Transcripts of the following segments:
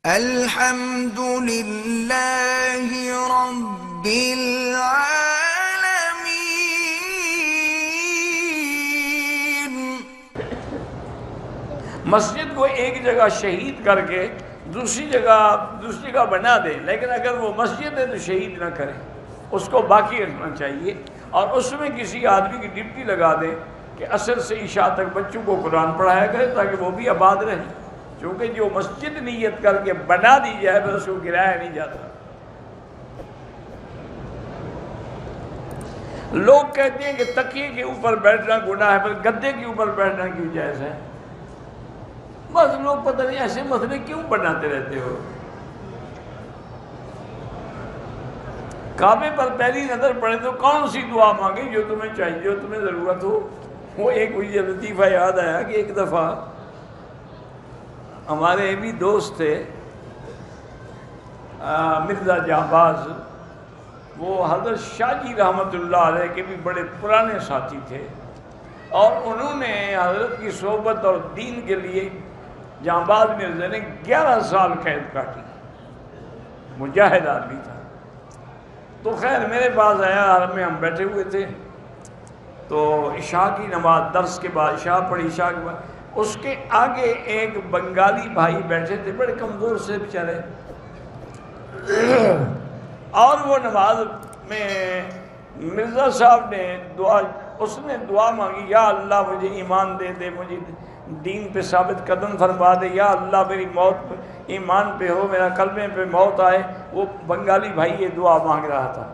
الحمد للہ رب العالمین۔ مسجد کو ایک جگہ شہید کر کے دوسری جگہ بنا دے، لیکن اگر وہ مسجد ہے تو شہید نہ کرے، اس کو باقی رکھنا چاہیے، اور اس میں کسی آدمی کی ڈپٹی لگا دے کہ عصر سے عشاء تک بچوں کو قرآن پڑھایا کرے تاکہ وہ بھی آباد رہیں، کیونکہ جو مسجد نیت کر کے بنا دی جائے پھر اس کو گرایا نہیں جاتا۔ لوگ کہتے ہیں کہ تکیے کے اوپر بیٹھنا گناہ ہے، پر گدے کے اوپر بیٹھنا کیوں جائز ہے؟ بس لوگ پتہ نہیں ایسے مسئلے کیوں بناتے رہتے ہو۔ کعبے پر پہلی نظر پڑے تو کون سی دعا مانگے جو تمہیں چاہیے، جو تمہیں ضرورت ہو؟ وہ ایک مجھے لطیفہ یاد آیا کہ ایک دفعہ ہمارے بھی دوست تھے مرزا جہباز، وہ حضرت شاہ جی رحمۃ اللہ علیہ کے بھی بڑے پرانے ساتھی تھے، اور انہوں نے حضرت کی صحبت اور دین کے لیے جہباز مرزا نے 11 سال قید کاٹی، مجاہد آدمی تھا۔ تو خیر میرے پاس آیا، حرم میں ہم بیٹھے ہوئے تھے، تو عشاء کی نماز درس کے بعد عشاء پڑھی، عشاء کے بعد اس کے آگے ایک بنگالی بھائی بیٹھے تھے، بڑے کمزور سے بیچارے، اور وہ نماز میں مرزا صاحب نے دعا مانگی، یا اللہ مجھے ایمان دے دے، مجھے دین پہ ثابت قدم فرما دے، یا اللہ میری موت ایمان پہ ہو، میرا کلمے پہ موت آئے۔ وہ بنگالی بھائی یہ دعا مانگ رہا تھا۔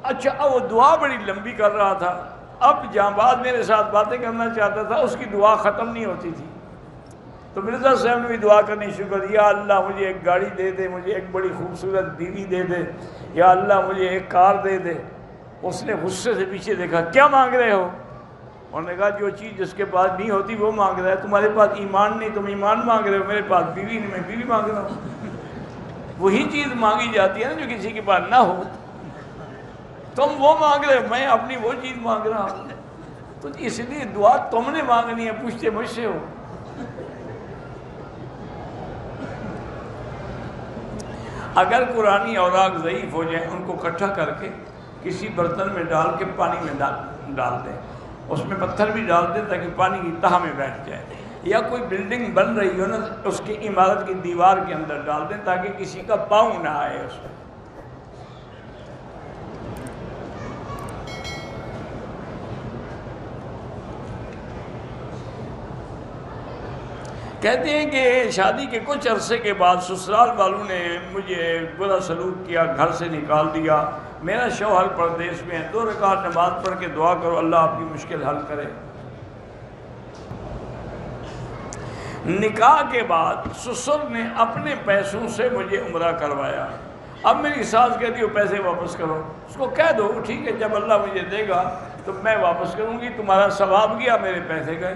اچھا وہ دعا بڑی لمبی کر رہا تھا، اب جہاں میرے ساتھ باتیں کرنا چاہتا تھا، اس کی دعا ختم نہیں ہوتی تھی، تو مرزا صاحب نے بھی دعا کرنی شروع کر دی، یا اللہ مجھے ایک گاڑی دے دے، مجھے ایک بڑی خوبصورت بیوی دے دے، یا اللہ مجھے ایک کار دے دے۔ اس نے غصے سے پیچھے دیکھا، کیا مانگ رہے ہو؟ انہوں نے کہا جو چیز جس کے پاس نہیں ہوتی وہ مانگ رہا ہے، تمہارے پاس ایمان نہیں، تم ایمان مانگ رہے ہو، میرے پاس بیوی نہیں، میں بیوی مانگ رہا ہوں۔ وہی چیز مانگی جاتی ہے نا جو کسی کے پاس نہ ہو، تم وہ مانگ رہے ہو، میں اپنی وہ چیز مانگ رہا ہوں، تو اس لیے دعا تم نے مانگنی ہے، پوچھتے مجھ سے ہو۔ اگر قرآنی اوراق ضعیف ہو جائیں ان کو اکٹھا کر کے کسی برتن میں ڈال کے پانی میں ڈال دیں، اس میں پتھر بھی ڈال دیں تاکہ پانی کی تہہ میں بیٹھ جائے، یا کوئی بلڈنگ بن رہی ہو نا اس کی عمارت کی دیوار کے اندر ڈال دیں تاکہ کسی کا پاؤں نہ آئے اس میں۔ کہتے ہیں کہ شادی کے کچھ عرصے کے بعد سسرال والوں نے مجھے برا سلوک کیا، گھر سے نکال دیا، میرا شوہر پردیس میں ہے، 2 رکعت نماز پڑھ کے دعا کرو اللہ آپ کی مشکل حل کرے۔ نکاح کے بعد سسر نے اپنے پیسوں سے مجھے عمرہ کروایا، اب میری ساس کہتی ہو پیسے واپس کرو، اس کو کہہ دو ٹھیک ہے جب اللہ مجھے دے گا تو میں واپس کروں گی، تمہارا ثواب گیا میرے پیسے گئے۔